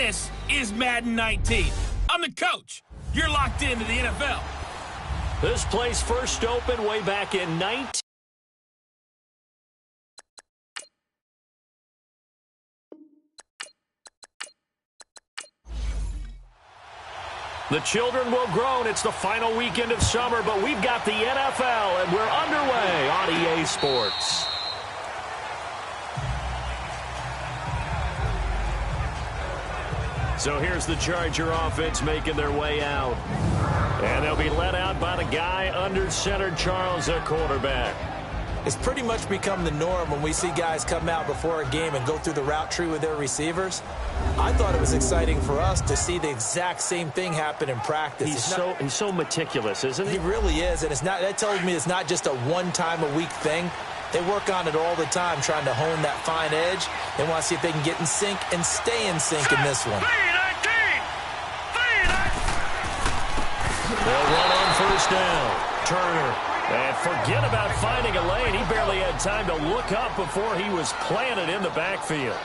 This is Madden 19. I'm the coach. You're locked into the NFL. This place first opened way back in 19. The children will grow, and it's the final weekend of summer, but we've got the NFL, and we're underway on EA Sports. So here's the Charger offense making their way out. And they'll be led out by the guy under center, Charles, at quarterback. It's pretty much become the norm when we see guys come out before a game and go through the route tree with their receivers. I thought it was exciting for us to see the exact same thing happen in practice. He's so meticulous, isn't he? He really is, and that tells me it's not just a one-time-a-week thing. They work on it all the time, trying to hone that fine edge. They want to see if they can get in sync and stay in sync in this one. They'll run on first down. Turner. And forget about finding a lane. He barely had time to look up before he was planted in the backfield.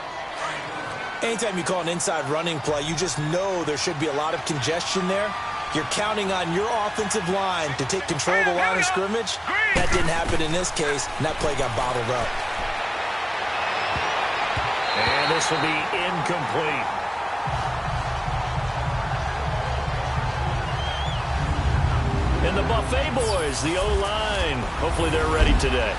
Anytime you call an inside running play, you just know there should be a lot of congestion there. You're counting on your offensive line to take control of the line of scrimmage. That didn't happen in this case, and that play got bottled up. And this will be incomplete. And the Buffet boys, the O-line, hopefully they're ready today.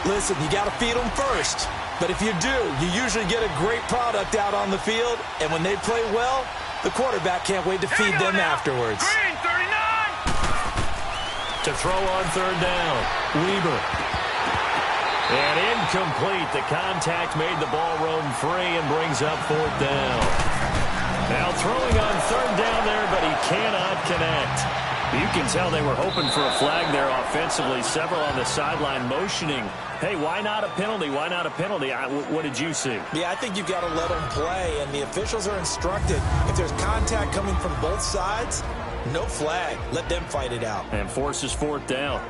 Listen, you got to feed them first. But if you do, you usually get a great product out on the field. And when they play well, the quarterback can't wait to feed them afterwards. Green, 39! To throw on third down, Weber. And incomplete. The contact made the ball roam free and brings up fourth down. Now throwing on third down there, but he cannot connect. You can tell they were hoping for a flag there offensively. Several on the sideline motioning, hey, why not a penalty? Why not a penalty? What did you see? Yeah, I think you've got to let them play, and the officials are instructed. If there's contact coming from both sides, no flag. Let them fight it out. And forces fourth down.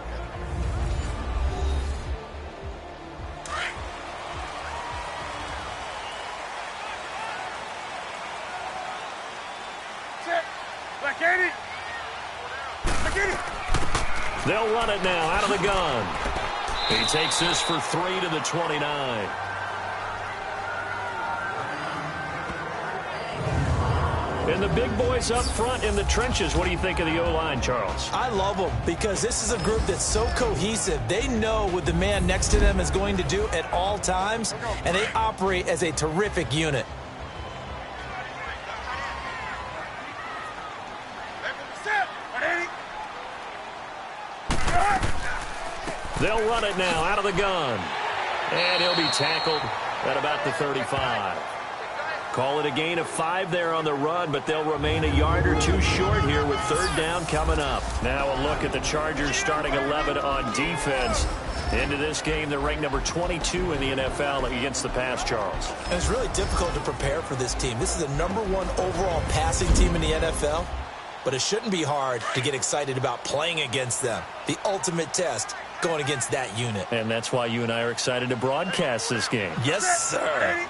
They'll run it now out of the gun. He takes this for 3 to the 29. And the big boys up front in the trenches. What do you think of the O-line, Charles? I love them because this is a group that's so cohesive. They know what the man next to them is going to do at all times, and they operate as a terrific unit. They'll run it now out of the gun. And he'll be tackled at about the 35. Call it a gain of 5 there on the run, but they'll remain a yard or two short here with third down coming up. Now a look at the Chargers starting 11 on defense. Into this game, they're ranked number 22 in the NFL against the pass, Charles. And it's really difficult to prepare for this team. This is the #1 overall passing team in the NFL, but it shouldn't be hard to get excited about playing against them. The ultimate test going against that unit. And that's why you and I are excited to broadcast this game. Yes, sir.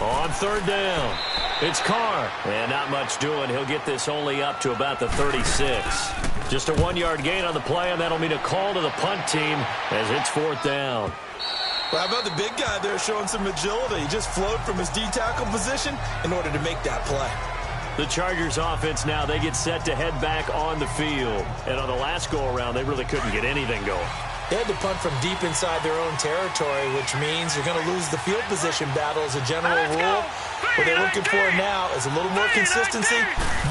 On third down, it's Carr. And not much doing. He'll get this only up to about the 36. Just a 1-yard gain on the play, and that'll mean a call to the punt team as it's fourth down. Well, how about the big guy there showing some agility? He just flowed from his D-tackle position in order to make that play. The Chargers offense now, they get set to head back on the field. And on the last go-around, they really couldn't get anything going. They had to punt from deep inside their own territory, which means you're going to lose the field position battle as a general rule. What they're looking for now is a little more consistency,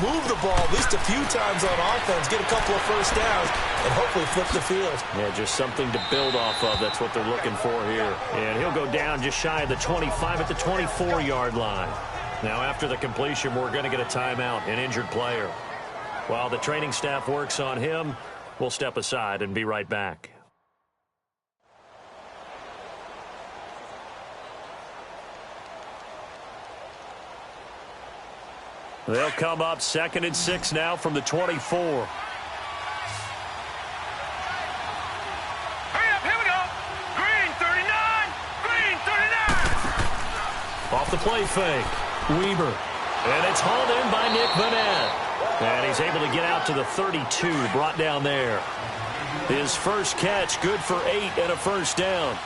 move the ball at least a few times on offense, get a couple of first downs, and hopefully flip the field. Yeah, just something to build off of. That's what they're looking for here. And he'll go down just shy of the 25 at the 24-yard line. Now, after the completion, we're going to get a timeout, an injured player. While the training staff works on him, we'll step aside and be right back. They'll come up 2nd and 6 now from the 24. Off the play fake. Weber. And it's hauled in by Nick Vannett. And he's able to get out to the 32, brought down there. His first catch, good for 8 and a first down.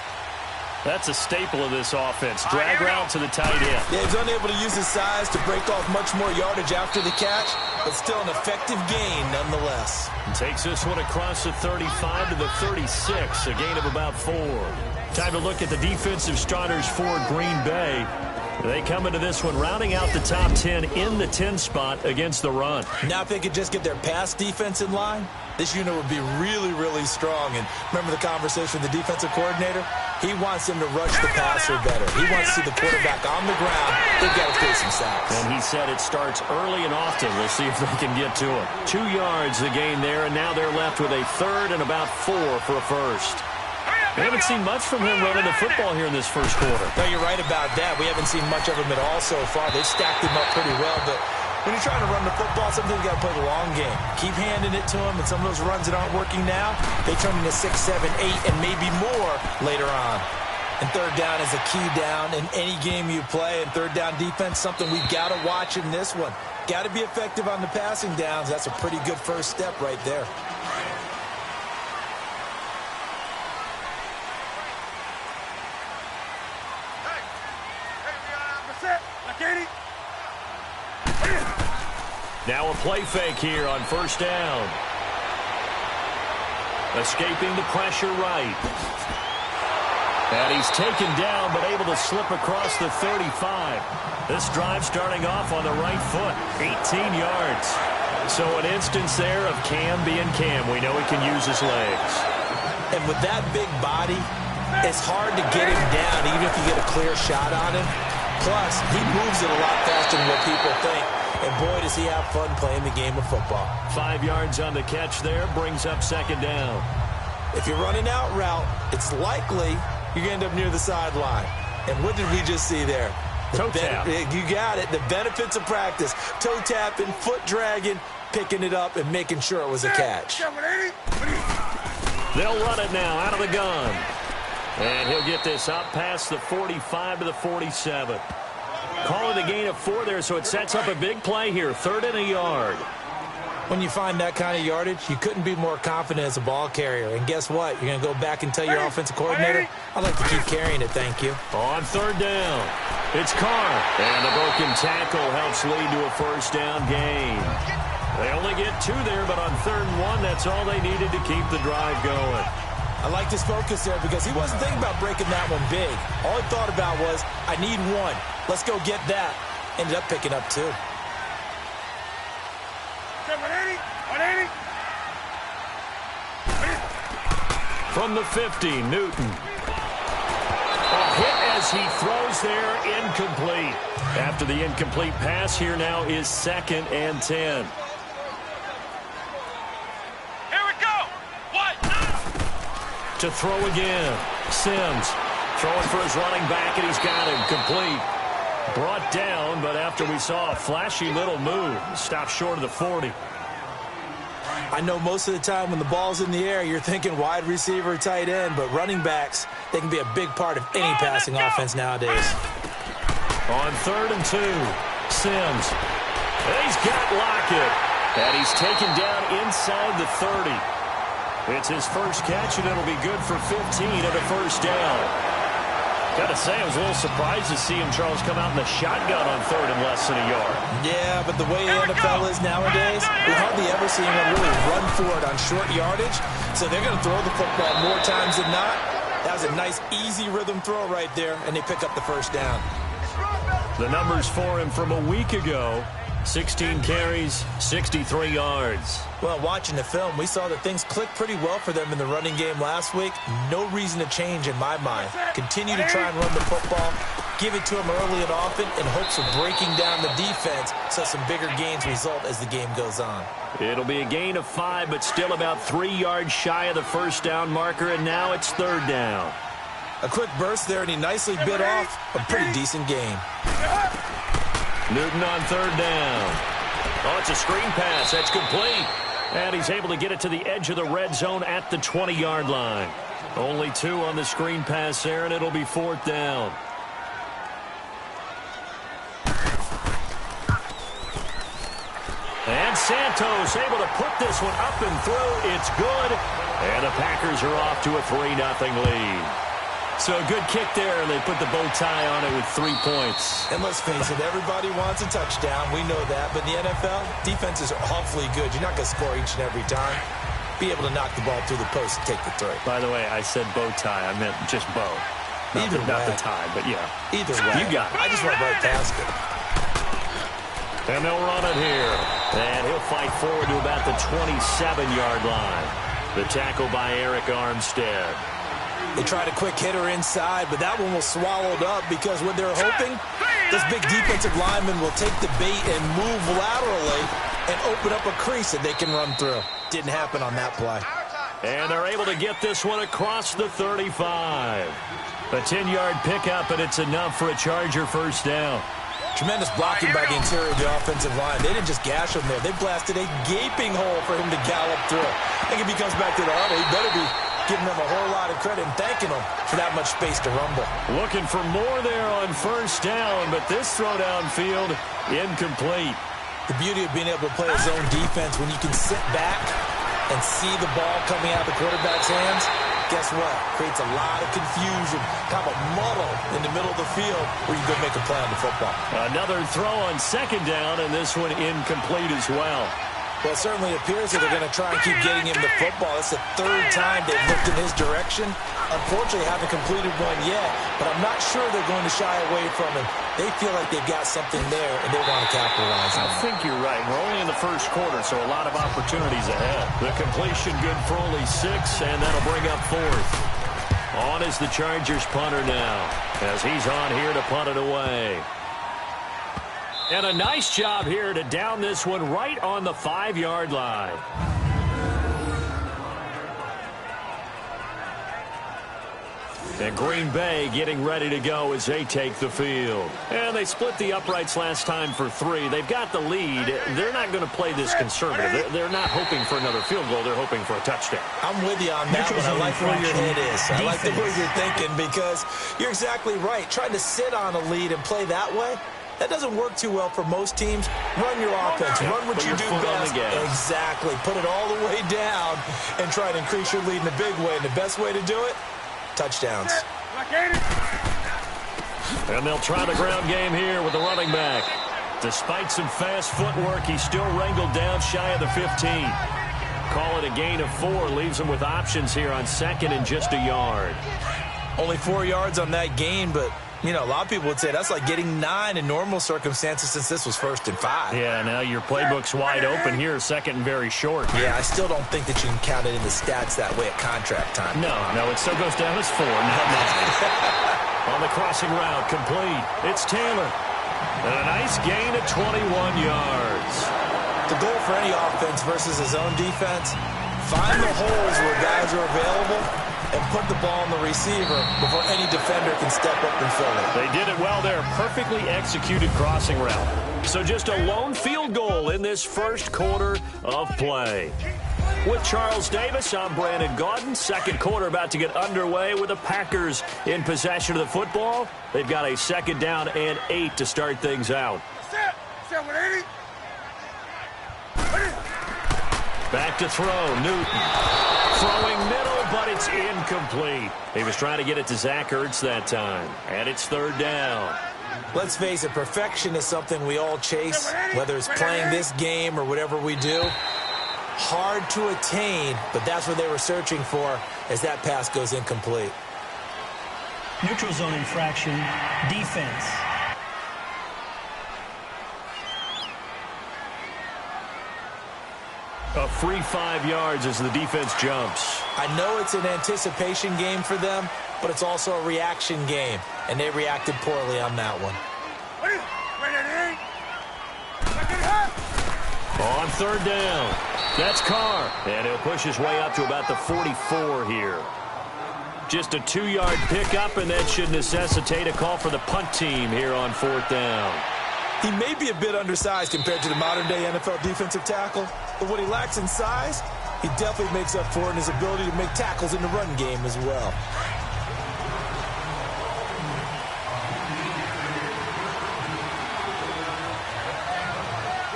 That's a staple of this offense. Drag route to the tight end. Yeah, he's unable to use his size to break off much more yardage after the catch, but still an effective gain nonetheless. Takes this one across the 35 to the 36, a gain of about 4. Time to look at the defensive starters for Green Bay. They come into this one rounding out the top 10 in the 10 spot against the run. Now if they could just get their pass defense in line, this unit would be really, really strong. And remember the conversation with the defensive coordinator? He wants them to rush the passer better. He wants to see the quarterback on the ground. They've got to create some sacks. And he said it starts early and often. We'll see if they can get to him. 2 yards the gain there, and now they're left with a third and about 4 for a first. We haven't seen much from him running the football here in this first quarter. No, you're right about that. We haven't seen much of him at all so far. They've stacked him up pretty well, but when you're trying to run the football, sometimes you got to play the long game. Keep handing it to him, and some of those runs that aren't working now, they turn into 6, 7, 8, and maybe more later on. And third down is a key down in any game you play, and third down defense, something we've got to watch in this one. Got to be effective on the passing downs. That's a pretty good first step right there. Now a play fake here on first down. Escaping the pressure right. And he's taken down but able to slip across the 35. This drive starting off on the right foot. 18 yards. So an instance there of Cam being Cam. We know he can use his legs. And with that big body, it's hard to get him down even if you get a clear shot on him. Plus, he moves it a lot faster than what people think. And boy, does he have fun playing the game of football. 5 yards on the catch there, brings up second down. If you're running out route, it's likely you're going to end up near the sideline. And what did we just see there? Toe tap. You got it. The benefits of practice. Toe tapping, foot dragging, picking it up, and making sure it was a catch. They'll run it now out of the gun. And he'll get this up past the 45 to the 47. Calling the gain of 4 there, so it sets up a big play here. 3rd and a yard. When you find that kind of yardage, you couldn't be more confident as a ball carrier. And guess what? You're going to go back and tell your offensive coordinator, I'd like to keep carrying it, thank you. On 3rd down, it's Carr. And the broken tackle helps lead to a first down gain. They only get 2 there, but on 3rd and 1, that's all they needed to keep the drive going. I like his focus there because he wasn't thinking about breaking that one big. All he thought about was, I need 1. Let's go get that. Ended up picking up 2. 180. From the 50, Newton. A hit as he throws there, incomplete. After the incomplete pass, here now is 2nd and 10. To throw again. Sims throwing for his running back, and he's got him complete. Brought down, but after we saw a flashy little move, stopped short of the 40. I know most of the time when the ball's in the air, you're thinking wide receiver, tight end, but running backs, they can be a big part of any passing offense nowadays. On 3rd and 2, Sims. And he's got Lockett. And he's taken down inside the 30. It's his first catch, and it'll be good for 15 at a first down. Got to say, I was a little surprised to see him, Charles, come out in the shotgun on 3rd and less than a yard. Yeah, but the way the NFL is nowadays, we hardly ever see him really run for it on short yardage. So they're going to throw the football more times than not. That was a nice, easy rhythm throw right there, and they pick up the first down. The numbers for him from a week ago. 16 carries, 63 yards. Well, watching the film, we saw that things clicked pretty well for them in the running game last week. No reason to change in my mind. Continue to try and run the football, give it to them early and often in hopes of breaking down the defense so some bigger gains result as the game goes on. It'll be a gain of 5, but still about 3 yards shy of the first down marker, and now it's 3rd down. A quick burst there, and he nicely bit off a pretty decent game. Newton on 3rd down. Oh, it's a screen pass. That's complete. And he's able to get it to the edge of the red zone at the 20-yard line. Only 2 on the screen pass there, and it'll be 4th down. Santos able to put this one up and through. It's good. And the Packers are off to a 3-0 lead. So a good kick there, and they put the bow tie on it with 3 points. And let's face it, everybody wants a touchdown. We know that. But in the NFL, defenses are awfully good. You're not going to score each and every time. Be able to knock the ball through the post and take the three. By the way, I said bow tie. I meant just bow. Not the tie, but yeah. Either way. You got it. I just went right past it. And they'll run it here. And he'll fight forward to about the 27-yard line. The tackle by Eric Armstead. They tried a quick hitter inside, but that one was swallowed up because what they're hoping, this big defensive lineman will take the bait and move laterally and open up a crease that they can run through. Didn't happen on that play. And they're able to get this one across the 35. A 10-yard pickup, and it's enough for a Charger first down. Tremendous blocking by the interior of the offensive line. They didn't just gash him there. They blasted a gaping hole for him to gallop through. I think if he comes back to the huddle, he better be giving them a whole lot of credit and thanking them for that much space to rumble. Looking for more there on first down, but this throw downfield incomplete. The beauty of being able to play a zone defense when you can sit back and see the ball coming out of the quarterback's hands, guess what? Creates a lot of confusion, kind of a muddle in the middle of the field where you go make a play on the football. Another throw on second down, and this one incomplete as well. Well, it certainly appears that they're going to try and keep getting him the football. It's the third time they've looked in his direction. Unfortunately, haven't completed one yet, but I'm not sure they're going to shy away from him. They feel like they've got something there, and they want to capitalize on it. I think you're right. We're only in the first quarter, so a lot of opportunities ahead. The completion good for only 6, and that'll bring up fourth. On is the Chargers punter now, as he's on here to punt it away. And a nice job here to down this one right on the 5-yard line. And Green Bay getting ready to go as they take the field. And they split the uprights last time for 3. They've got the lead. They're not going to play this conservative. They're not hoping for another field goal. They're hoping for a touchdown. I'm with you on that one. I like where your head is. I like the way you're thinking because you're exactly right. Trying to sit on a lead and play that way, that doesn't work too well for most teams. Run your offense. Run what you do best. Exactly. Put it all the way down and try to increase your lead in a big way. And the best way to do it, touchdowns. And they'll try the ground game here with the running back. Despite some fast footwork, he's still wrangled down shy of the 15. Call it a gain of 4. Leaves him with options here on second and just a yard. Only 4 yards on that gain, but you know, a lot of people would say that's like getting 9 in normal circumstances since this was 1st and 5. Yeah, now your playbook's wide open here, second and very short. Yeah, I still don't think that you can count it in the stats that way at contract time. No, it still goes down as 4, not 9. On the crossing route, complete. It's Taylor. And a nice gain of 21 yards. The goal for any offense versus his own defense, find the holes where guys are available and put the ball on the receiver before any defender can step up and fill it. They did it well there. Perfectly executed crossing route. So just a lone field goal in this first quarter of play. With Charles Davis, I'm Brandon Gaudin. Second quarter about to get underway with the Packers in possession of the football. They've got a 2nd down and 8 to start things out. Back to throw, Newton. Throwing middle, but it's incomplete. He was trying to get it to Zach Ertz that time. And it's 3rd down. Let's face it, perfection is something we all chase, whether it's playing this game or whatever we do. Hard to attain, but that's what they were searching for as that pass goes incomplete. Neutral zone infraction, defense. A free 5 yards as the defense jumps. I know it's an anticipation game for them, but it's also a reaction game, and they reacted poorly on that one. On 3rd down, that's Carr, and he'll push his way up to about the 44 here. Just a 2-yard pickup, and that should necessitate a call for the punt team here on 4th down. He may be a bit undersized compared to the modern-day NFL defensive tackle, but what he lacks in size, he definitely makes up for it in his ability to make tackles in the run game as well.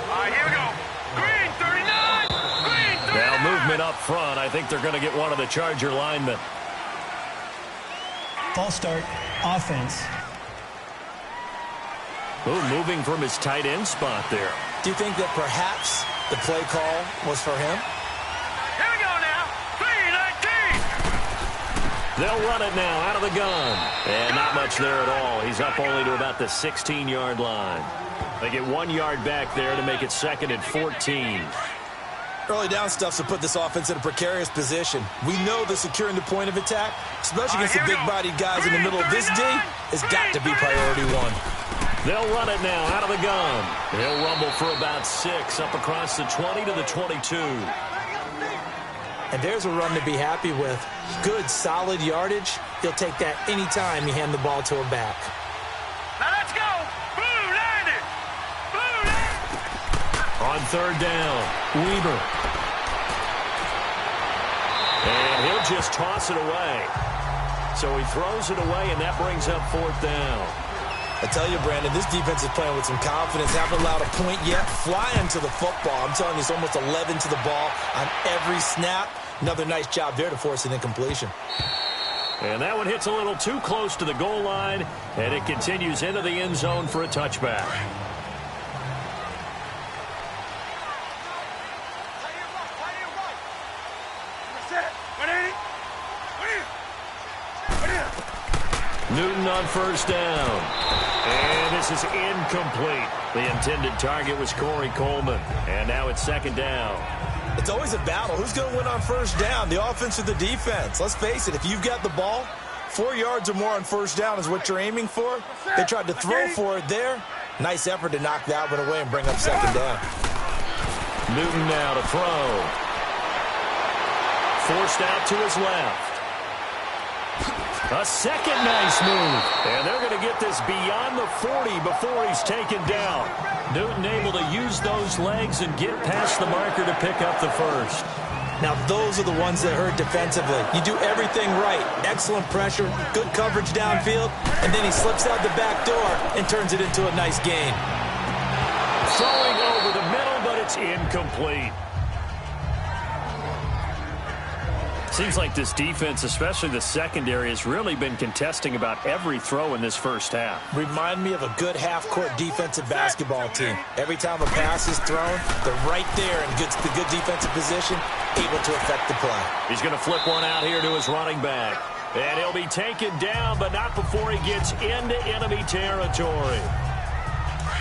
All right, here we go. Green 3. front. I think they're going to get one of the Charger linemen. False start, offense. Ooh, moving from his tight end spot there. Do you think that perhaps the play call was for him? Here we go now. 3-19. They'll run it now out of the gun. And not much there at all. He's up only to about the 16-yard line. They get 1 yard back there to make it 2nd and 14. Early down stuff to put this offense in a precarious position. We know that securing the point of attack, especially against the big-bodied guys in the middle of this D, has got to be priority one. They'll run it now out of the gun. He'll rumble for about 6 up across the 20 to the 22. And there's a run to be happy with. Good, solid yardage. He'll take that anytime you hand the ball to him back. Now let's go. Blue landed. Blue landed. On 3rd down, Weber. And he'll just toss it away. So he throws it away, and that brings up 4th down. I tell you, Brandon, this defense is playing with some confidence. Haven't allowed a point yet. Flying to the football. I'm telling you, it's almost 11 to the ball on every snap. Another nice job there to force an incompletion. And that one hits a little too close to the goal line, and it continues into the end zone for a touchback. Newton on 1st down. And this is incomplete. The intended target was Corey Coleman. And now it's 2nd down. It's always a battle. Who's going to win on 1st down, the offense or the defense? Let's face it, if you've got the ball, 4 yards or more on 1st down is what you're aiming for. They tried to throw for it there. Nice effort to knock that one away and bring up 2nd down. Newton now to throw. Forced out to his left. A second nice move. And they're going to get this beyond the 40 before he's taken down. Newton able to use those legs and get past the marker to pick up the 1st. Now, those are the ones that hurt defensively. You do everything right. Excellent pressure, good coverage downfield, and then he slips out the back door and turns it into a nice gain. Throwing over the middle, but it's incomplete. Seems like this defense, especially the secondary, has really been contesting about every throw in this first half. Remind me of a good half-court defensive basketball team. Every time a pass is thrown, they're right there in the good defensive position, able to affect the play. He's going to flip one out here to his running back. And he'll be taken down, but not before he gets into enemy territory.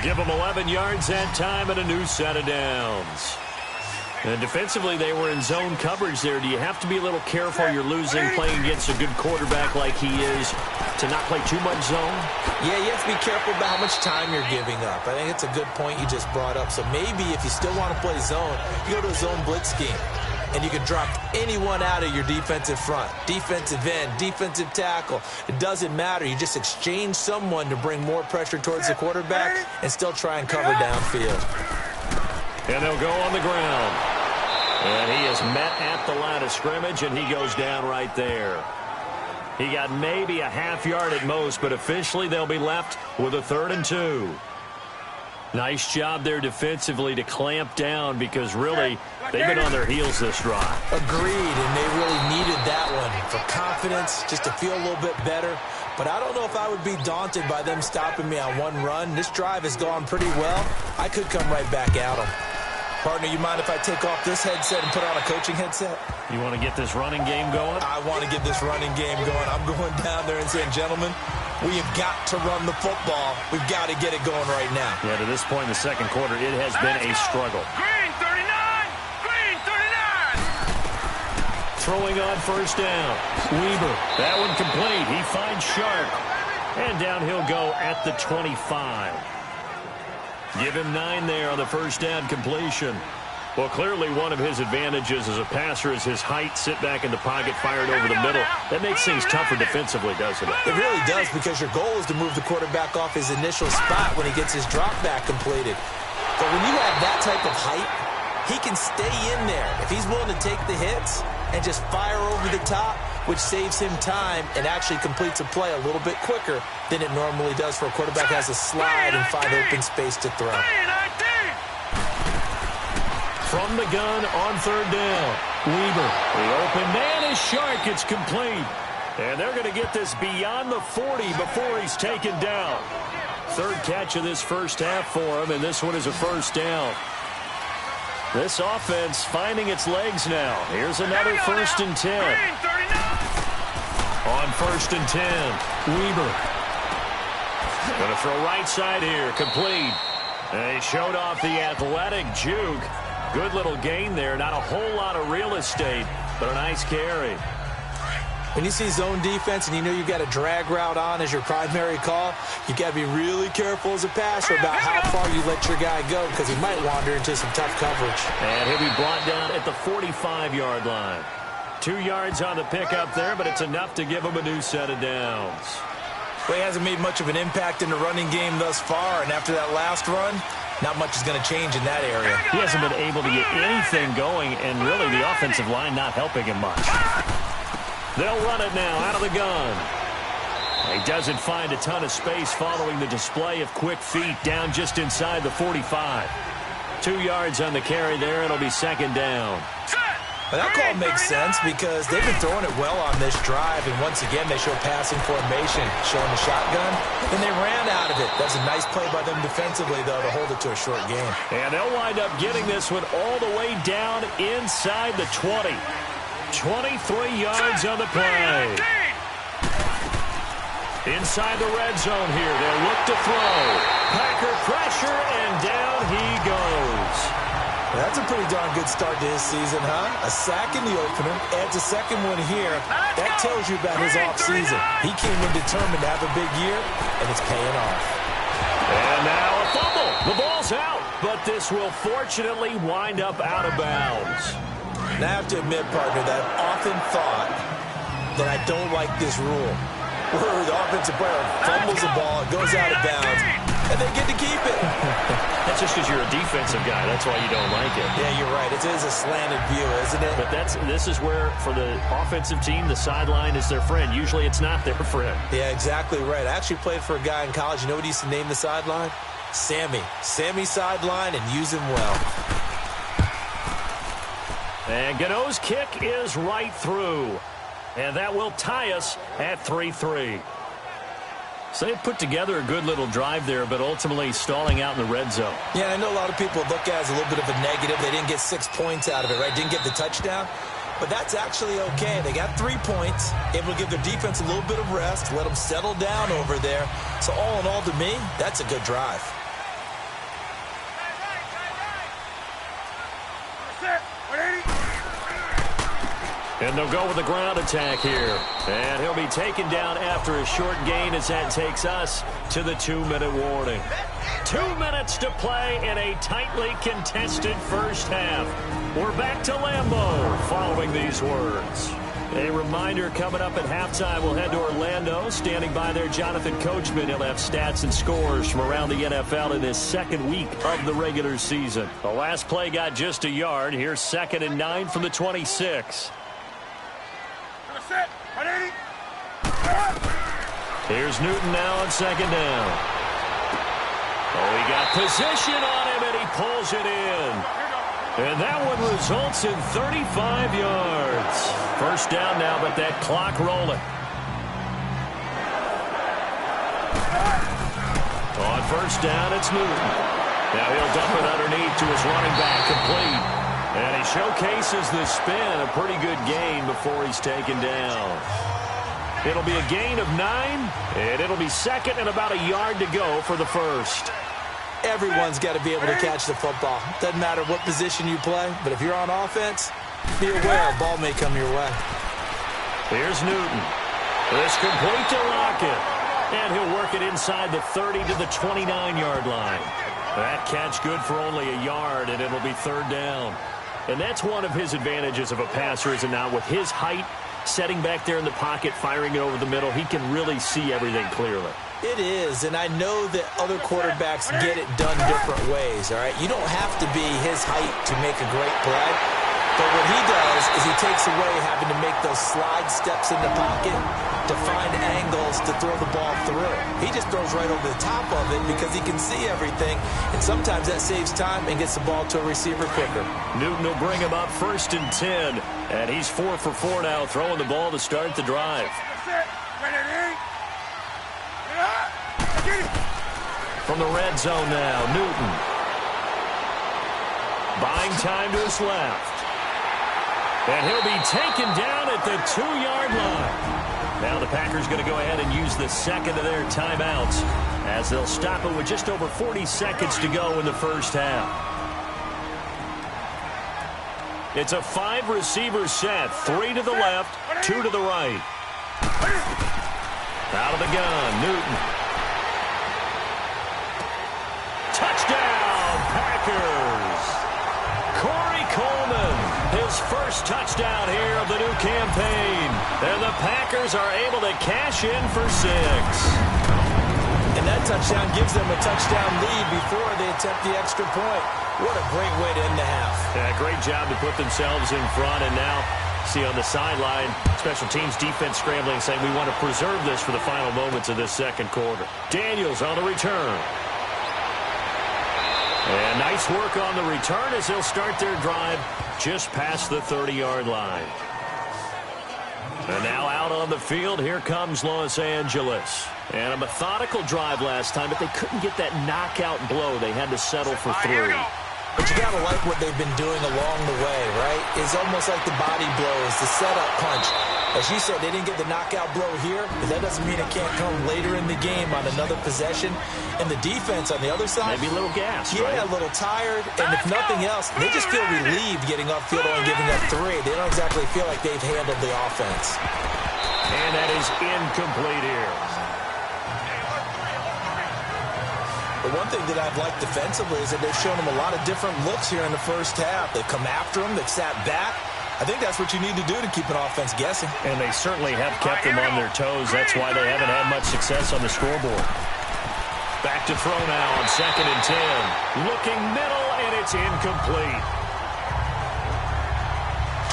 Give him 11 yards that time and a new set of downs. And defensively, they were in zone coverage there. Do you have to be a little careful you're losing playing against a good quarterback like he is to not play too much zone? Yeah, you have to be careful about how much time you're giving up. I think it's a good point you just brought up. So maybe if you still want to play zone, you go to a zone blitz scheme. And you can drop anyone out of your defensive front. Defensive end, defensive tackle. It doesn't matter. You just exchange someone to bring more pressure towards the quarterback and still try and cover downfield. And they'll go on the ground. And he is met at the line of scrimmage, and he goes down right there. He got maybe a half yard at most, but officially they'll be left with a 3rd and 2. Nice job there defensively to clamp down because really they've been on their heels this drive. Agreed, and they really needed that one for confidence, just to feel a little bit better. But I don't know if I would be daunted by them stopping me on one run. This drive has gone pretty well. I could come right back at them. Partner, you mind if I take off this headset and put on a coaching headset? You want to get this running game going? I want to get this running game going. I'm going down there and saying, gentlemen, we have got to run the football. We've got to get it going right now. Yeah, to this point in the second quarter, it has been a struggle. Green 39! Green 39! Throwing on 1st down. Weber, that one complete. He finds Sharp. And down he'll go at the 25. Give him 9 there on the 1st down completion. Well, clearly one of his advantages as a passer is his height, sit back in the pocket, fired over the middle. That makes things tougher defensively, doesn't it? It really does, because your goal is to move the quarterback off his initial spot when he gets his drop back completed. But when you have that type of height, he can stay in there. If he's willing to take the hits and just fire over the top, which saves him time and actually completes a play a little bit quicker than it normally does for a quarterback who has to slide and find open space to throw. from the gun on third down. Weaver, the open man is Shark. It's complete. And they're going to get this beyond the 40 before he's taken down. Third catch of this first half for him, and this one is a first down. This offense finding its legs now. Here's another 1st and 10. On 1st and 10, Weaver. Going to throw right side here, complete. And he showed off the athletic juke. Good little gain there. Not a whole lot of real estate, but a nice carry. When you see zone defense and you know you've got a drag route on as your primary call, you got to be really careful as a passer about how far you let your guy go because he might wander into some tough coverage. And he'll be brought down at the 45-yard line. 2 yards on the pickup there, but it's enough to give him a new set of downs. Well, he hasn't made much of an impact in the running game thus far, and after that last run, not much is going to change in that area. He hasn't been able to get anything going, and really the offensive line not helping him much. They'll run it now out of the gun. He doesn't find a ton of space following the display of quick feet down just inside the 45. 2 yards on the carry there. It'll be second down. Well, that call makes sense because they've been throwing it well on this drive, and once again they show passing formation, showing the shotgun, and they ran out of it. That's a nice play by them defensively, though, to hold it to a short game. And they'll wind up getting this one all the way down inside the 20. 23 yards on the play. Inside the red zone here, they'll look to throw. Packer pressure, and down he goes. That's a pretty darn good start to his season, huh? A sack in the opener, adds a second one here. That tells you about his offseason. He came in determined to have a big year, and it's paying off. And now a fumble. The ball's out, but this will fortunately wind up out of bounds. Now I have to admit, partner, that I've often thought that I don't like this rule, where the offensive player fumbles the ball, it goes out of bounds, and they get to keep it. That's just because you're a defensive guy. That's why you don't like it. Yeah, you're right. It is a slanted view, isn't it? But this is where, for the offensive team, the sideline is their friend. Usually it's not their friend. Yeah, exactly right. I actually played for a guy in college. You know what he used to name the sideline? Sammy. Sammy sideline, and use him well. And Gano's kick is right through. And that will tie us at 3-3. So they put together a good little drive there, but ultimately stalling out in the red zone. Yeah, I know a lot of people look at it as a little bit of a negative. They didn't get 6 points out of it, right? Didn't get the touchdown. But that's actually okay. They got 3 points, able to give their defense a little bit of rest, let them settle down over there. So all in all, to me, that's a good drive. And they'll go with the ground attack here. And he'll be taken down after a short gain as that takes us to the 2-minute warning. 2 minutes to play in a tightly contested first half. We're back to Lambeau following these words. A reminder, coming up at halftime, we'll head to Orlando. Standing by there, Jonathan Coachman. He'll have stats and scores from around the NFL in his second week of the regular season. The last play got just a yard. Here's 2nd and 9 from the 26. Here's Newton now on 2nd down. Oh, he got position on him, and he pulls it in. And that one results in 35 yards. First down now, but that clock rolling. On first down, it's Newton. Now he'll dump it underneath to his running back, complete. And he showcases the spin, a pretty good gain before he's taken down. It'll be a gain of 9, and it'll be 2nd and about a yard to go for the first. Everyone's got to be able to catch the football. Doesn't matter what position you play, but if you're on offense, be aware a ball may come your way. Here's Newton. It's complete to Lockett. And he'll work it inside the 30 to the 29-yard line. That catch good for only a yard, and it'll be 3rd down. And that's one of his advantages of a passer, is it not? With his height, setting back there in the pocket, firing it over the middle, he can really see everything clearly. It is, and I know that other quarterbacks get it done different ways, all right? You don't have to be his height to make a great play. But what he does is he takes away having to make those slide steps in the pocket to find angles to throw the ball through. He just throws right over the top of it because he can see everything, and sometimes that saves time and gets the ball to a receiver quicker. Newton will bring him up 1st and 10, and he's 4 for 4 now, throwing the ball to start the drive. From the red zone now, Newton. Buying time to his left. And he'll be taken down at the 2-yard line. Now the Packers going to go ahead and use the second of their timeouts as they'll stop it with just over 40 seconds to go in the first half. It's a 5-receiver set, 3 to the left, 2 to the right. Out of the gun, Newton. Touchdown, Packers! Corey Coleman, his first touchdown here of the new campaign. And the Packers are able to cash in for 6. And that touchdown gives them a touchdown lead before they attempt the extra point. What a great way to end the half. Yeah, great job to put themselves in front. And now, see on the sideline, special teams defense scrambling, saying we want to preserve this for the final moments of this second quarter. Daniels on the return. And nice work on the return as they'll start their drive just past the 30-yard line. And now out on the field, here comes Los Angeles. And a methodical drive last time, but they couldn't get that knockout blow. They had to settle for 3. But you got to like what they've been doing along the way, right? It's almost like the body blows, the setup punch. As you said, they didn't get the knockout blow here, but that doesn't mean it can't come later in the game on another possession. And the defense on the other side, maybe a little gassed, yeah, right? A little tired. And if nothing else, they just feel relieved getting upfield and giving up 3. They don't exactly feel like they've handled the offense. And that is incomplete here. The one thing that I've liked defensively is that they've shown them a lot of different looks here in the first half. They've come after them. They've sat back. I think that's what you need to do to keep an offense guessing. And they certainly have kept them on their toes. That's why they haven't had much success on the scoreboard. Back to throw now on 2nd and 10. Looking middle, and it's incomplete.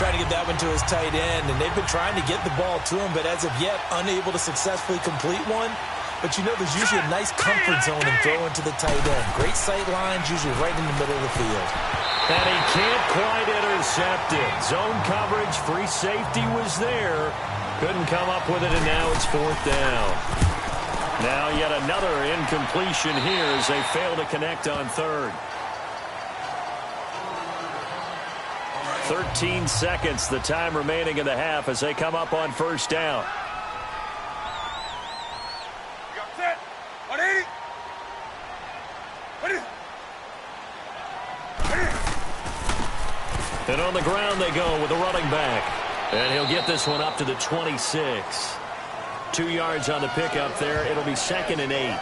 Trying to get that one to his tight end, and they've been trying to get the ball to him, but as of yet, unable to successfully complete one. But you know there's usually a nice comfort zone in throwing to the tight end. Great sight lines, usually right in the middle of the field. And he can't quite intercept it. Zone coverage, free safety was there. Couldn't come up with it, and now it's 4th down. Now yet another incompletion here as they fail to connect on 3rd. 13 seconds, the time remaining in the half as they come up on 1st down. And on the ground they go with the running back. And he'll get this one up to the 26. 2 yards on the pickup there. It'll be 2nd and 8.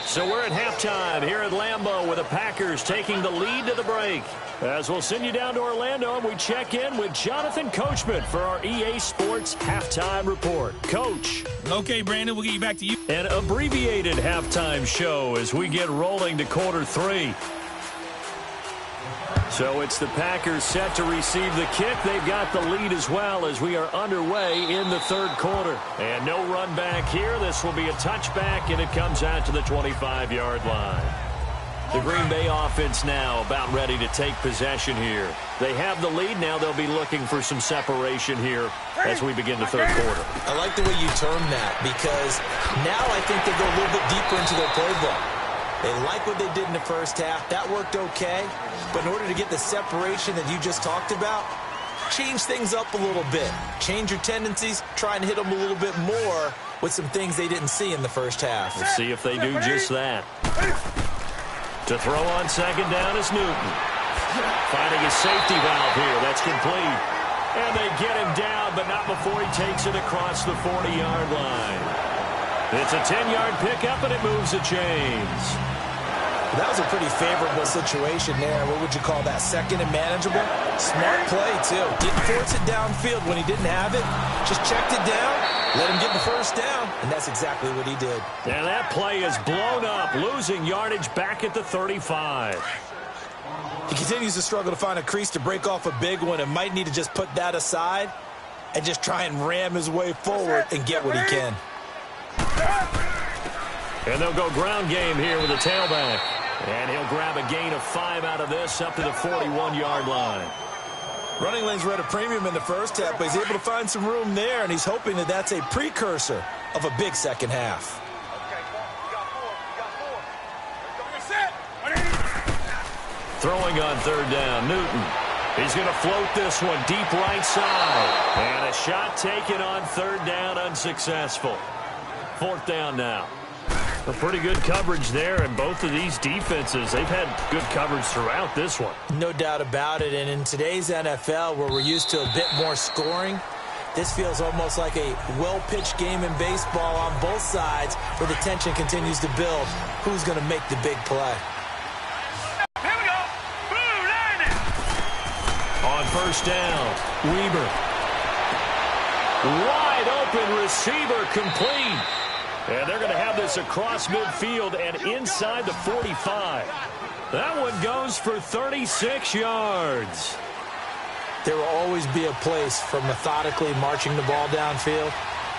So we're at halftime here at Lambeau with the Packers taking the lead to the break. As we'll send you down to Orlando and we check in with Jonathan Coachman for our EA Sports Halftime Report. Coach. Okay, Brandon, we'll get you back to you. An abbreviated halftime show as we get rolling to quarter 3. So it's the Packers set to receive the kick. They've got the lead as well as we are underway in the 3rd quarter. And no run back here. This will be a touchback, and it comes out to the 25-yard line. The Green Bay offense now about ready to take possession here. They have the lead. Now they'll be looking for some separation here as we begin the 3rd quarter. I like the way you term that because now I think they go a little bit deeper into their playbook. They like what they did in the first half. That worked okay. But in order to get the separation that you just talked about, change things up a little bit. Change your tendencies. Try and hit them a little bit more with some things they didn't see in the first half. We'll see if they do just that. To throw on 2nd down is Newton. Finding a safety valve here. That's complete. And they get him down, but not before he takes it across the 40-yard line. It's a 10-yard pickup, and it moves the chains. That was a pretty favorable situation there. What would you call that? 2nd and manageable? Smart play, too. Didn't force it downfield when he didn't have it. Just checked it down, let him get the 1st down, and that's exactly what he did. And that play is blown up, losing yardage back at the 35. He continues to struggle to find a crease to break off a big one and might need to just put that aside and just try and ram his way forward and get what he can. And they'll go ground game here with a tailback. And he'll grab a gain of 5 out of this up to the 41-yard line. Running lanes were at a premium in the first half, but he's able to find some room there, and he's hoping that that's a precursor of a big second half. Throwing on third down, Newton. He's going to float this one deep right side. And a shot taken on third down, unsuccessful. Fourth down now. A pretty good coverage there, and both of these defenses, they've had good coverage throughout this one. No doubt about it, and in today's NFL, where we're used to a bit more scoring, this feels almost like a well-pitched game in baseball on both sides, where the tension continues to build. Who's going to make the big play? Here we go. Blue line it. On first down, Weber. Wide open receiver, complete. And they're going to have this across midfield and inside the 45. That one goes for 36 yards. There will always be a place for methodically marching the ball downfield.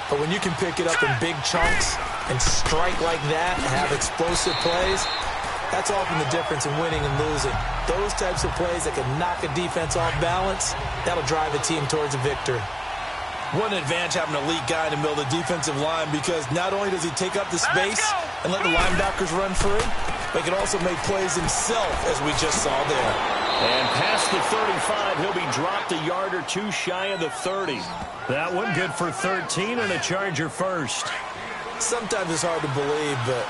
But when you can pick it up in big chunks and strike like that and have explosive plays, that's often the difference in winning and losing. Those types of plays that can knock a defense off balance, that'll drive a team towards a victory. What an advantage having an elite guy in the middle of the defensive line, because not only does he take up the space and let the linebackers run free, but he can also make plays himself, as we just saw there. And past the 35, he'll be dropped a yard or two shy of the 30. That one good for 13 and a Charger first. Sometimes it's hard to believe, but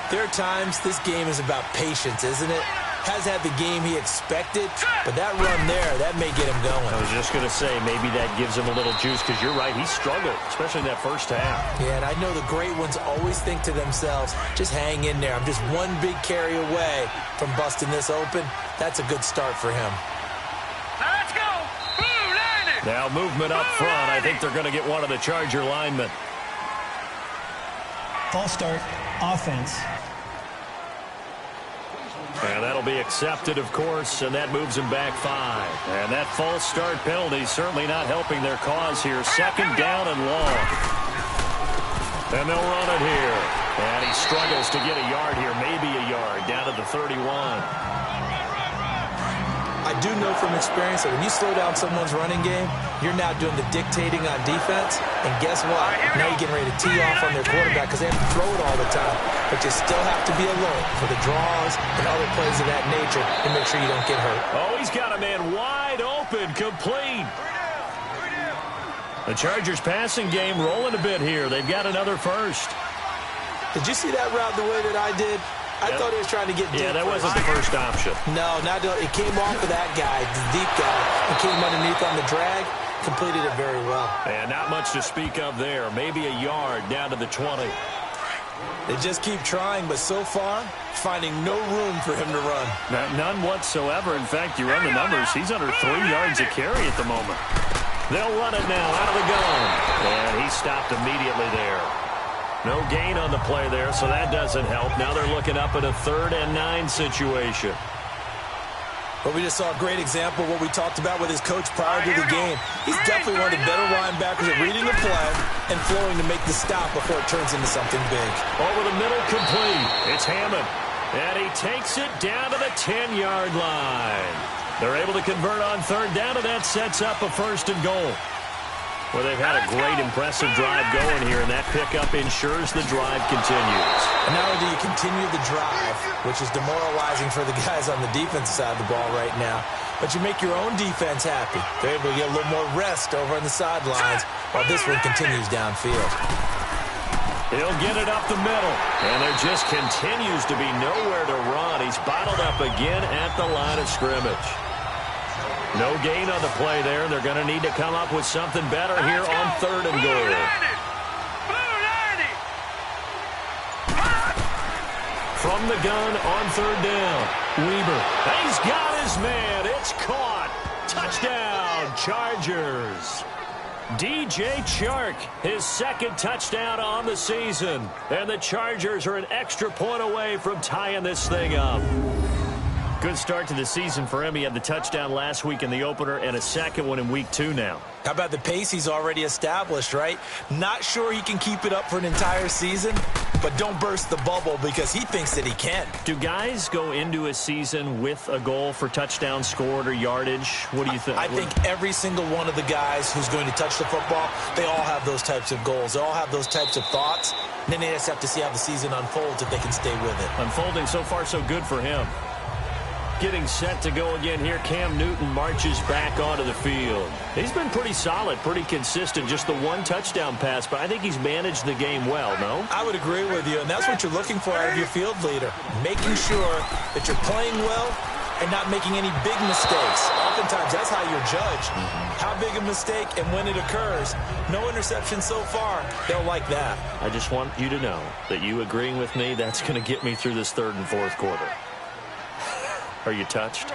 there are times this game is about patience, isn't it? Has had the game he expected, but that run there, that may get him going. I was just going to say, maybe that gives him a little juice, because you're right, he struggled, especially in that first half. Yeah, and I know the great ones always think to themselves, just hang in there. I'm just one big carry away from busting this open. That's a good start for him. Now let's go. Blue line it. Now movement up front. I think they're going to get one of the Charger linemen. False start, offense. And that'll be accepted, of course, and that moves him back 5. And that false start penalty certainly not helping their cause here. Second down and long. And they'll run it here. And he struggles to get a yard here, maybe a yard, down to the 31. I do know from experience that when you slow down someone's running game, you're now doing the dictating on defense. And guess what? Now you're getting ready to tee off on their quarterback because they have to throw it all the time. But you still have to be alert for the draws and other plays of that nature to make sure you don't get hurt. Oh, he's got a man wide open, complete. The Chargers passing game rolling a bit here. They've got another first. Did you see that route the way that I did? I thought he was trying to get deep. Yeah, that wasn't the first option. No, it came off of that guy, the deep guy, and came underneath on the drag. Completed it very well. And not much to speak of there. Maybe a yard down to the 20. They just keep trying, but so far, finding no room for him to run. None whatsoever. In fact, you run the numbers, he's under 3 yards a carry at the moment. They'll run it now out of the gun. And he stopped immediately there. No gain on the play there, so that doesn't help. Now they're looking up at a 3rd and 9 situation. But we just saw a great example of what we talked about with his coach prior to the game. He's definitely one of the better linebackers at reading the play and flowing to make the stop before it turns into something big. Over the middle, complete. It's Hammond. And he takes it down to the 10-yard line. They're able to convert on 3rd down, and that sets up a 1st and goal. Well, they've had a great, impressive drive going here, and that pickup ensures the drive continues. And not only do you continue the drive, which is demoralizing for the guys on the defensive side of the ball right now, but you make your own defense happy. They're able to get a little more rest over on the sidelines while this one continues downfield. He'll get it up the middle, and there just continues to be nowhere to run. He's bottled up again at the line of scrimmage. No gain on the play there. They're going to need to come up with something better here on 3rd and goal. From the gun on 3rd down, Weber. He's got his man. It's caught. Touchdown, Chargers. DJ Chark, his 2nd touchdown on the season. And the Chargers are an extra point away from tying this thing up. Good start to the season for him. He had the touchdown last week in the opener and a second one in week 2 now. How about the pace he's already established, right? Not sure he can keep it up for an entire season, but don't burst the bubble because he thinks that he can. Do guys go into a season with a goal for touchdown scored or yardage? What do you think? I think every single one of the guys who's going to touch the football, they all have those types of goals. They all have those types of thoughts. And then they just have to see how the season unfolds if they can stay with it. Unfolding so far so good for him. Getting set to go again here. Cam Newton marches back onto the field. He's been pretty solid, pretty consistent. Just the one touchdown pass, but I think he's managed the game well, no? I would agree with you, and that's what you're looking for out of your field leader. Making sure that you're playing well and not making any big mistakes. Oftentimes, that's how you're judged. How big a mistake and when it occurs. No interception so far. They'll like that. I just want you to know that you agreeing with me, that's going to get me through this third and fourth quarter. Are you touched?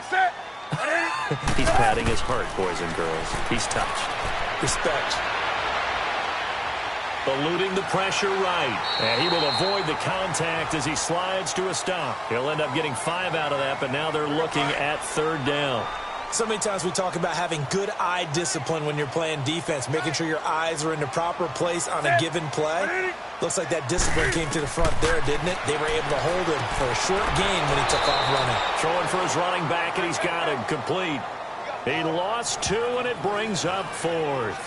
He's patting his heart, boys and girls. He's touched. Respect. Eluding the pressure right. And he will avoid the contact as he slides to a stop. He'll end up getting 5 out of that, but now they're looking at third down. So many times we talk about having good eye discipline when you're playing defense, making sure your eyes are in the proper place on a given play. Looks like that discipline came to the front there, didn't it? They were able to hold him for a short gain when he took off running. Throwing for his running back, and he's got him complete. He lost 2, and it brings up 4th.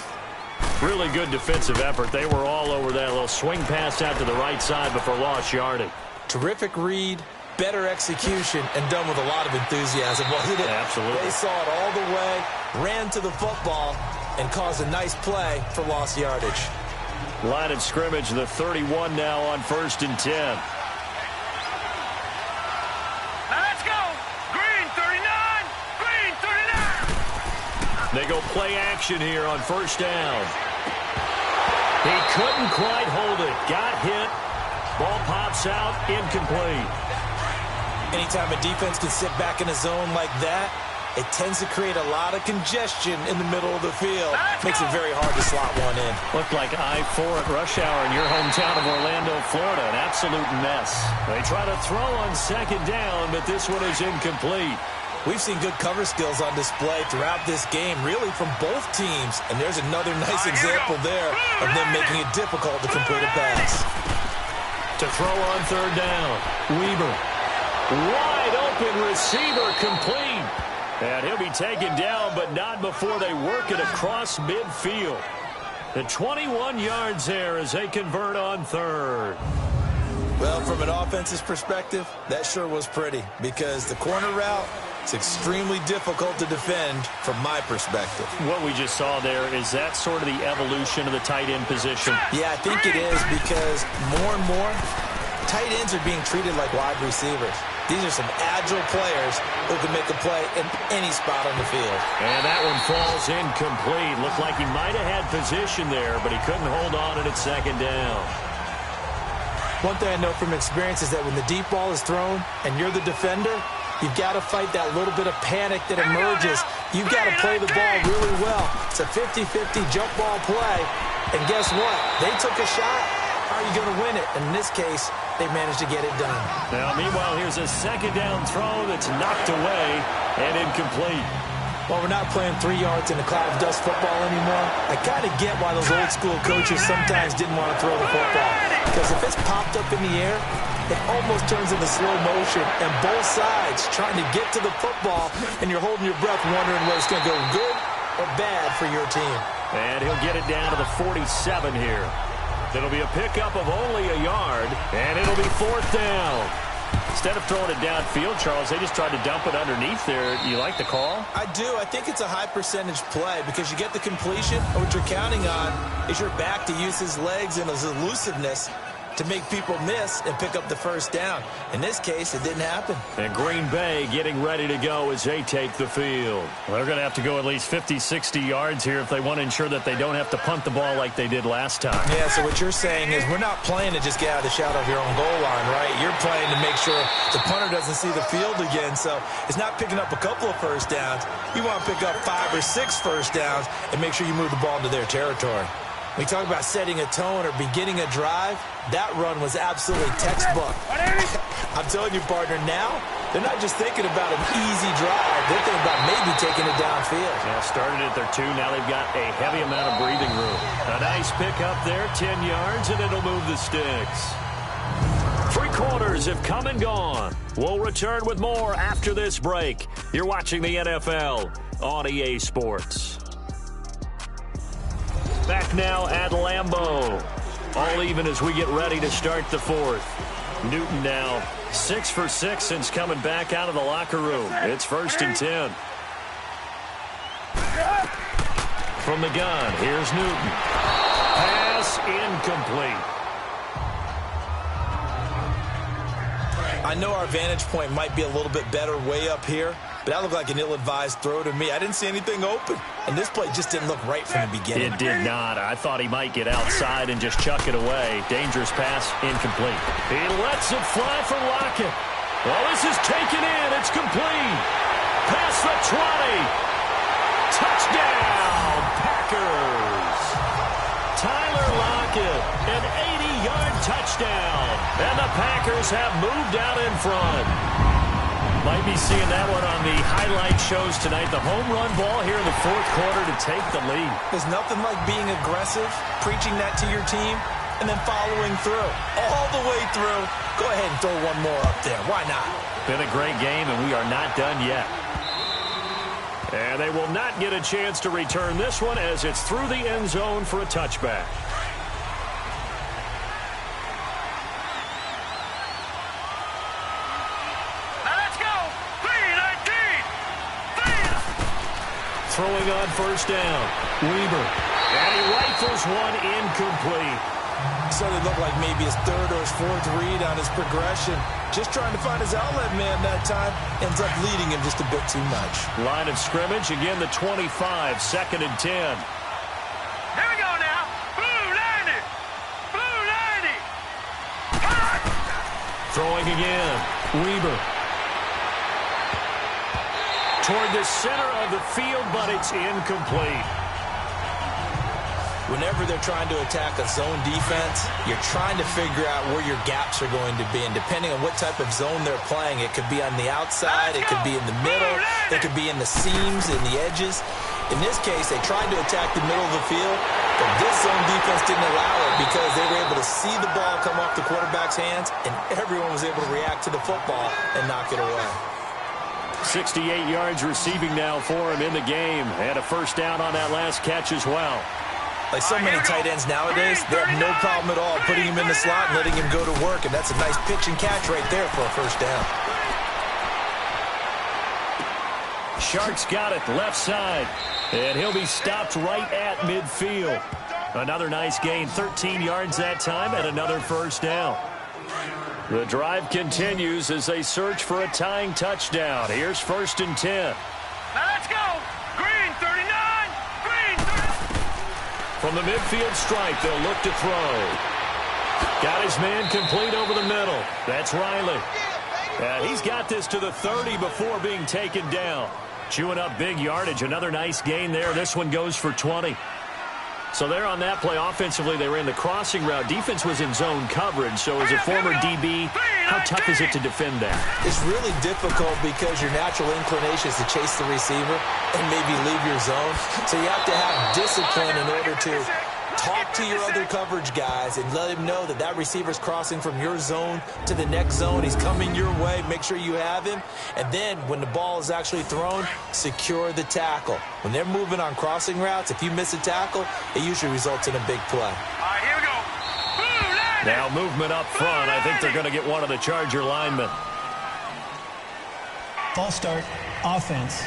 Really good defensive effort. They were all over that little swing pass out to the right side before lost yardage. Terrific read, better execution, and done with a lot of enthusiasm, wasn't it? Absolutely. They saw it all the way, ran to the football, and caused a nice play for lost yardage. Line of scrimmage, the 31 now on 1st and 10. Now let's go. Green 39. Green 39. They go play action here on 1st down. He couldn't quite hold it. Got hit. Ball pops out, incomplete. Anytime a defense can sit back in a zone like that, it tends to create a lot of congestion in the middle of the field. Makes it very hard to slot one in. Looked like I-4 at rush hour in your hometown of Orlando, Florida. An absolute mess. They try to throw on 2nd down, but this one is incomplete. We've seen good cover skills on display throughout this game, really from both teams. And there's another nice example there of them making it difficult to complete a pass. To throw on 3rd down, Weber. Wide open receiver complete. And he'll be taken down, but not before they work it across midfield. The 21 yards there as they convert on 3rd. Well, from an offensive perspective, that sure was pretty because the corner route is extremely difficult to defend from my perspective. What we just saw there, is that sort of the evolution of the tight end position? Yeah, I think it is because more and more, tight ends are being treated like wide receivers. These are some agile players who can make a play in any spot on the field. And that one falls incomplete. Looked like he might have had position there, but he couldn't hold on it at 2nd down. One thing I know from experience is that when the deep ball is thrown and you're the defender, you've got to fight that little bit of panic that emerges. You've got to play the ball really well. It's a 50-50 jump ball play. And guess what? They took a shot. How are you going to win it? And in this case, they managed to get it done. Now, meanwhile, here's a 2nd down throw that's knocked away and incomplete. Well, we're not playing 3 yards in a cloud of dust football anymore. I kind of get why those old school coaches sometimes didn't want to throw the football. Because if it's popped up in the air, it almost turns into slow motion. And both sides trying to get to the football, and you're holding your breath wondering whether it's going to go good or bad for your team. And he'll get it down to the 47 here. It'll be a pickup of only a yard, and it'll be 4th down. Instead of throwing it downfield, Charles, they just tried to dump it underneath there. You like the call? I do. I think it's a high-percentage play because you get the completion, and what you're counting on is your back to use his legs and his elusiveness to make people miss and pick up the 1st down. In this case, it didn't happen. And Green Bay getting ready to go as they take the field. Well, they're going to have to go at least 50, 60 yards here if they want to ensure that they don't have to punt the ball like they did last time. Yeah, so what you're saying is we're not playing to just get out of the shadow of your own goal line, right? You're playing to make sure the punter doesn't see the field again. So it's not picking up a couple of 1st downs. You want to pick up 5 or 6 1st downs and make sure you move the ball into their territory. We talk about setting a tone or beginning a drive. That run was absolutely textbook. I'm telling you, partner, now They're not just thinking about an easy drive. They're thinking about maybe taking it downfield. Yeah, started at their 2. Now they've got a heavy amount of breathing room. A nice pick up there, 10 yards, and it'll move the sticks. 3 quarters have come and gone. We'll return with more after this break. You're watching the NFL on EA Sports. Back now at Lambeau. All even as we get ready to start the 4th. Newton now 6 for 6 since coming back out of the locker room. It's 1st and 10. From the gun, here's Newton. Pass incomplete. I know our vantage point might be a little bit better way up here, but that looked like an ill-advised throw to me. I didn't see anything open, and this play just didn't look right from the beginning. It did not. I thought he might get outside and just chuck it away. Dangerous pass, incomplete. He lets it fly for Lockett. Well, this is taken in. It's complete. Past the 20. Touchdown, Packers. Tyler Lockett, an 80-yard touchdown. And the Packers have moved out in front. Might be seeing that one on the highlight shows tonight. The home run ball here in the 4th quarter to take the lead. There's nothing like being aggressive, preaching that to your team, and then following through. All the way through. Go ahead and throw one more up there. Why not? Been a great game, and we are not done yet. And they will not get a chance to return this one as it's through the end zone for a touchback. Throwing on 1st down. Weber. And he rifles one incomplete. So it looked like maybe his 3rd or his 4th read on his progression. Just trying to find his outlet man that time. Ends up leading him just a bit too much. Line of scrimmage. Again, the 25. 2nd and 10. Here we go now. Blue 90. Blue 90. Throwing again. Weber. Toward the center of the field, but it's incomplete. Whenever they're trying to attack a zone defense, you're trying to figure out where your gaps are going to be. And depending on what type of zone they're playing, it could be on the outside, it could be in the middle, it could be in the seams and the edges. In this case, they tried to attack the middle of the field, but this zone defense didn't allow it because they were able to see the ball come off the quarterback's hands, and everyone was able to react to the football and knock it away. 68 yards receiving now for him in the game. And a 1st down on that last catch as well. Like so many tight ends nowadays, they have no problem at all putting him in the slot and letting him go to work. And that's a nice pitch and catch right there for a 1st down. Sharks got it left side. And he'll be stopped right at midfield. Another nice gain, 13 yards that time, and another 1st down. The drive continues as they search for a tying touchdown. Here's 1st and 10. Now let's go. Green 39. Green 30. From the midfield stripe, they'll look to throw. Got his man complete over the middle. That's Riley. And he's got this to the 30 before being taken down. Chewing up big yardage. Another nice gain there. This one goes for 20. So there on that play, offensively, they ran the crossing route. Defense was in zone coverage. So as a former DB, how tough is it to defend that? It's really difficult because your natural inclination is to chase the receiver and maybe leave your zone. So you have to have discipline in order to talk to your other coverage guys and let him know that that receiver's crossing from your zone to the next zone. He's coming your way. Make sure you have him. And then when the ball is actually thrown, secure the tackle. When they're moving on crossing routes, if you miss a tackle, it usually results in a big play. All right, here we go. Now movement up front. I think they're going to get one of the Charger linemen. False start, offense.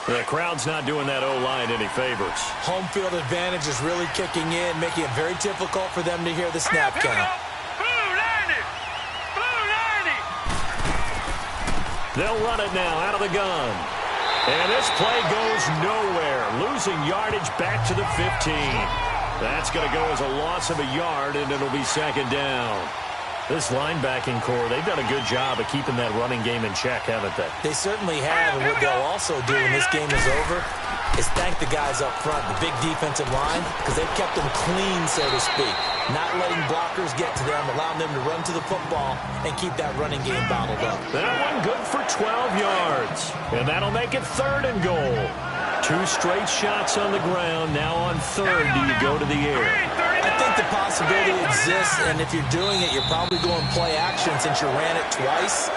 The crowd's not doing that O-line any favors. Home field advantage is really kicking in, making it very difficult for them to hear the snap count. Blue 90. Blue 90. They'll run it now out of the gun. And this play goes nowhere. Losing yardage back to the 15. That's going to go as a loss of a yard, and it'll be 2nd down. This linebacking core, they've done a good job of keeping that running game in check, haven't they? They certainly have, and what they'll also do when this game is over is thank the guys up front, the big defensive line, because they've kept them clean, so to speak. Not letting blockers get to them, allowing them to run to the football and keep that running game bottled up. That one good for 12 yards, and that'll make it 3rd and goal. 2 straight shots on the ground. Now on 3rd, do you go to the air? I think the possibility exists, and if you're doing it, you're probably going play action since you ran it twice.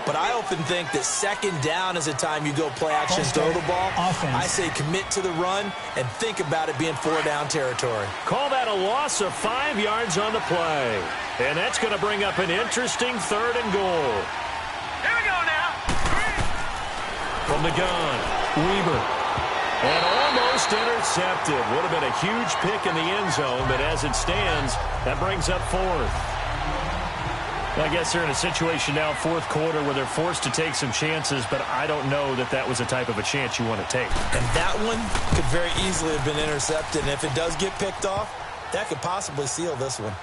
But I often think that 2nd down is a time you go play action, throw the ball. Offense. I say commit to the run and think about it being 4-down territory. Call that a loss of 5 yards on the play. And that's going to bring up an interesting 3rd and goal. Here we go now. From the gun, Weber. And almost intercepted. Would have been a huge pick in the end zone, but as it stands, that brings up 4th. I guess they're in a situation now, 4th quarter, where they're forced to take some chances, but I don't know that that was the type of a chance you want to take. And that one could very easily have been intercepted, and if it does get picked off, that could possibly seal this one.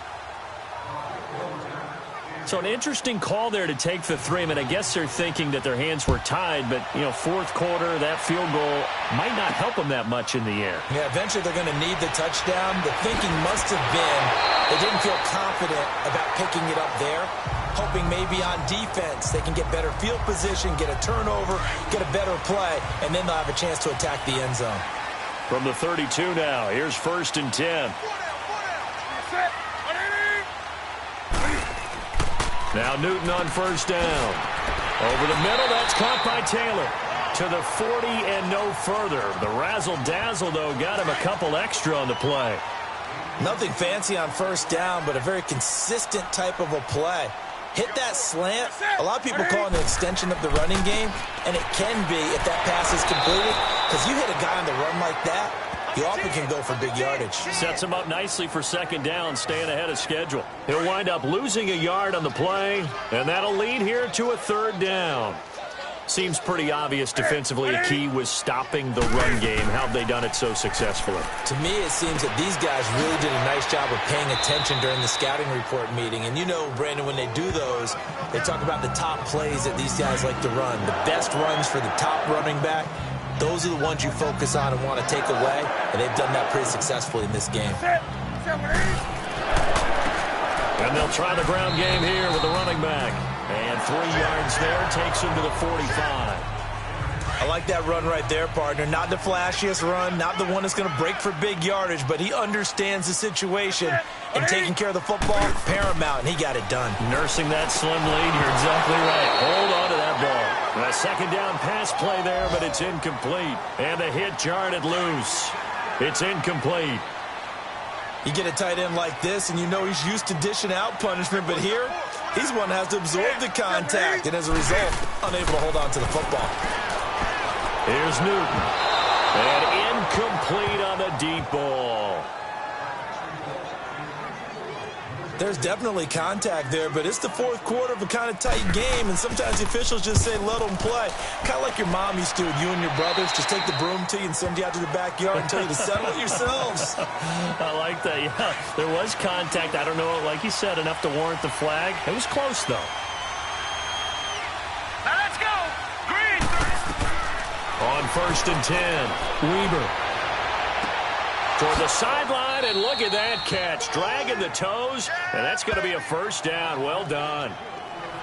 So an interesting call there to take the 3. I mean, I guess they're thinking that their hands were tied, but, 4th quarter, that field goal might not help them that much in the air. Yeah, eventually they're going to need the touchdown. The thinking must have been they didn't feel confident about picking it up there, hoping maybe on defense they can get better field position, get a turnover, get a better play, and then they'll have a chance to attack the end zone. From the 32 now, here's 1st and 10. Now Newton on 1st down. Over the middle, that's caught by Taylor. To the 40 and no further. The razzle-dazzle, though, got him a couple extra on the play. Nothing fancy on 1st down, but a very consistent type of a play. Hit that slant. A lot of people call it an extension of the running game, and it can be if that pass is completed, because you hit a guy on the run like that, you often can go for big yardage. Sets him up nicely for 2nd down, staying ahead of schedule. He'll wind up losing a yard on the play, and that'll lead here to a 3rd down. Seems pretty obvious defensively a key was stopping the run game. How have they done it so successfully? To me, it seems that these guys really did a nice job of paying attention during the scouting report meeting. And you know, Brandon, when they do those, they talk about the top plays that these guys like to run. The best runs for the top running back. Those are the ones you focus on and want to take away, and they've done that pretty successfully in this game. And they'll try the ground game here with the running back. And 3 yards there takes him to the 45. I like that run right there, partner. Not the flashiest run, not the one that's going to break for big yardage, but he understands the situation, and taking care of the football, paramount, and he got it done. Nursing that slim lead, you're exactly right. Hold on to that ball. And a 2nd down pass play there, but it's incomplete. And the hit jarred it loose. It's incomplete. You get a tight end like this, and you know he's used to dishing out punishment, but here, he's one that has to absorb the contact, and as a result, unable to hold on to the football. Here's Newton. And incomplete on the deep ball. There's definitely contact there, but it's the 4th quarter of a kind of tight game, and sometimes the officials just say, let them play. Kind of like your mom used to with you and your brothers. Just take the broom to you and send you out to the backyard and tell you to settle it yourselves. I like that, yeah. There was contact. I don't know, like you said, enough to warrant the flag. It was close, though. Now let's go. Green. On 1st and 10, Weber. Toward the sideline, and look at that catch. Dragging the toes, and that's going to be a 1st down. Well done.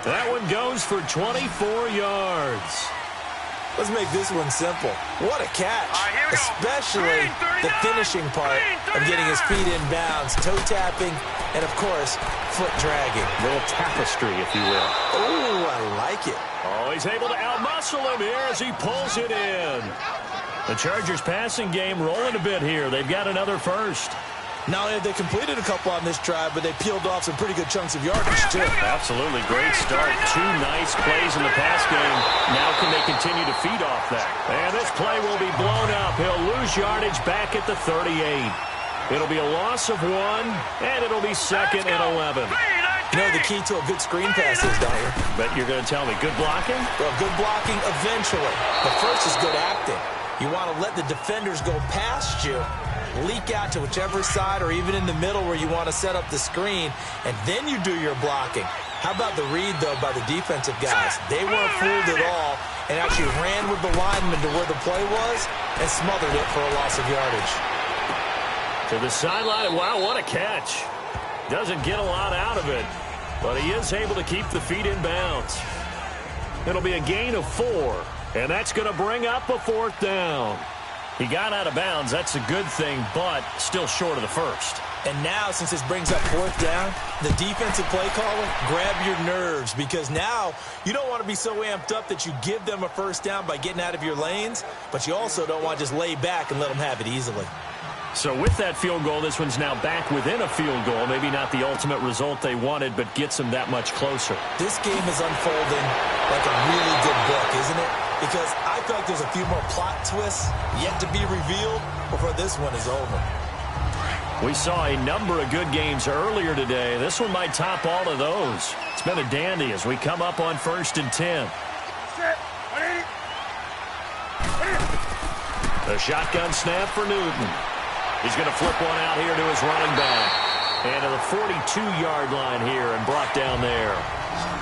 That one goes for 24 yards. Let's make this one simple. What a catch. Especially the finishing part of getting his feet in bounds, toe tapping, and, of course, foot dragging. A little tapestry, if you will. Oh, I like it. Oh, he's able to outmuscle him here as he pulls it in. The Chargers passing game rolling a bit here. They've got another 1st. Not only have they completed a couple on this drive, but they peeled off some pretty good chunks of yardage, too. Absolutely. Great start. 2 nice plays in the pass game. Now can they continue to feed off that? And this play will be blown up. He'll lose yardage back at the 38. It'll be a loss of 1, and it'll be 2nd and 11. You know the key to a good screen pass is, don't you? Bet you're going to tell me good blocking? Well, good blocking eventually. But first is good acting. You want to let the defenders go past you, leak out to whichever side or even in the middle where you want to set up the screen, and then you do your blocking. How about the read, though, by the defensive guys? They weren't fooled at all and actually ran with the lineman to where the play was and smothered it for a loss of yardage. To the sideline. Wow, what a catch. Doesn't get a lot out of it, but he is able to keep the feet in bounds. It'll be a gain of 4, and that's going to bring up a 4th down. He got out of bounds. That's a good thing, but still short of the first. And now, since this brings up 4th down, the defensive play caller, grab your nerves, because now you don't want to be so amped up that you give them a 1st down by getting out of your lanes, but you also don't want to just lay back and let them have it easily. So with that field goal, this one's now back within a field goal. Maybe not the ultimate result they wanted, but gets them that much closer. This game is unfolding like a really good book, isn't it? Because I feel like there's a few more plot twists yet to be revealed before this one is over. We saw a number of good games earlier today. This one might top all of those. It's been a dandy as we come up on 1st and 10. A shotgun snap for Newton. He's going to flip one out here to his running back. And to the 42-yard line here and brought down there.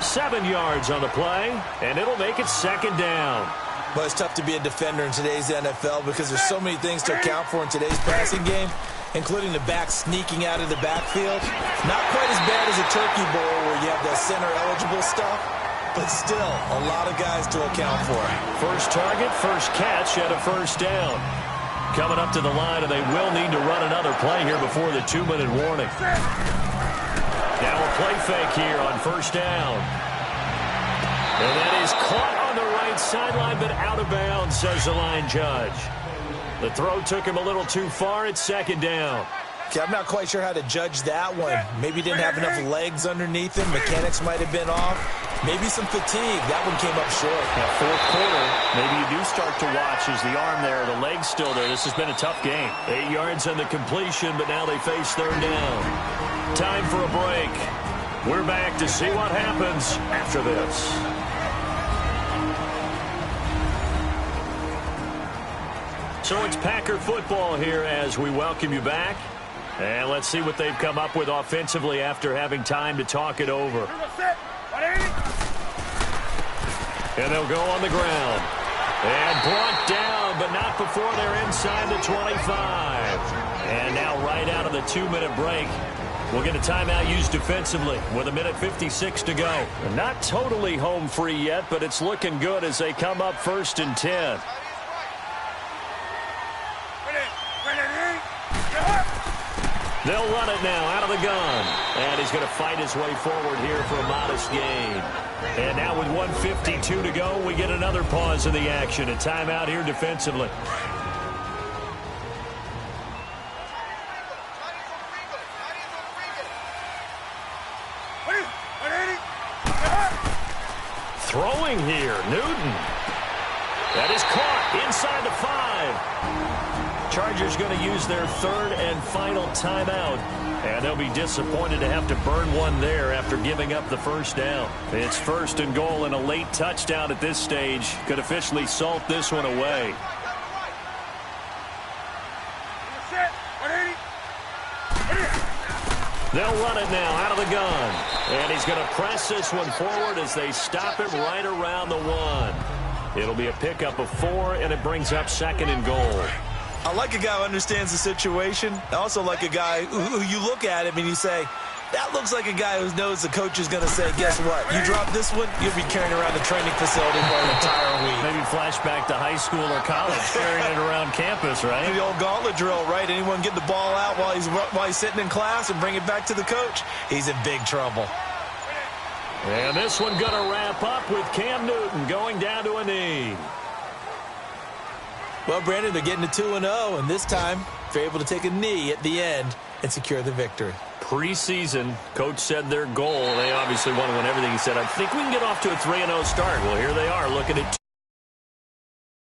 7 yards on the play, and it'll make it 2nd down. Well, it's tough to be a defender in today's NFL because there's so many things to account for in today's passing game, including the back sneaking out of the backfield. Not quite as bad as a turkey bowl where you have the center-eligible stuff, but still a lot of guys to account for. First target, first catch at a 1st down. Coming up to the line, and they will need to run another play here before the 2-minute warning. Now a play fake here on 1st down. And that is caught on the right sideline, but out of bounds, says the line judge. The throw took him a little too far. It's 2nd down. Okay, I'm not quite sure how to judge that one. Maybe didn't have enough legs underneath him. Mechanics might have been off. Maybe some fatigue. That one came up short. Now, 4th quarter, maybe you do start to watch as the arm there, the leg's still there. This has been a tough game. 8 yards on the completion, but now they face 3rd down. Time for a break. We're back to see what happens after this. So it's Packer football here as we welcome you back. And let's see what they've come up with offensively after having time to talk it over. And they'll go on the ground. And brought down, but not before they're inside the 25. And now right out of the 2-minute break, we'll get a timeout used defensively with 1:56 to go. And not totally home free yet, but it's looking good as they come up 1st and 10. They'll run it now out of the gun. And he's going to fight his way forward here for a modest gain. And now with 1:52 to go, we get another pause in the action. A timeout here defensively. Throwing here, Newton. That is caught inside the 5. Chargers going to use their 3rd and final timeout. And they'll be disappointed to have to burn one there after giving up the 1st down. It's 1st and goal, and a late touchdown at this stage could officially salt this one away. They'll run it now out of the gun. And he's going to press this one forward as they stop him right around the 1. It'll be a pickup of 4, and it brings up 2nd and goal. I like a guy who understands the situation. I also like a guy who you look at him and you say, that looks like a guy who knows the coach is going to say, guess what? You drop this one, you'll be carrying around the training facility for an entire week. Maybe flashback to high school or college, carrying it around campus, right? The old gauntlet drill, right? Anyone get the ball out while he's sitting in class and bring it back to the coach? He's in big trouble. And this one going to wrap up with Cam Newton going down to a knee. Well, Brandon, they're getting to 2-0, and this time they're able to take a knee at the end and secure the victory. Preseason, coach said their goal, they obviously want to win everything. He said, I think we can get off to a 3-0 start. Well, here they are looking at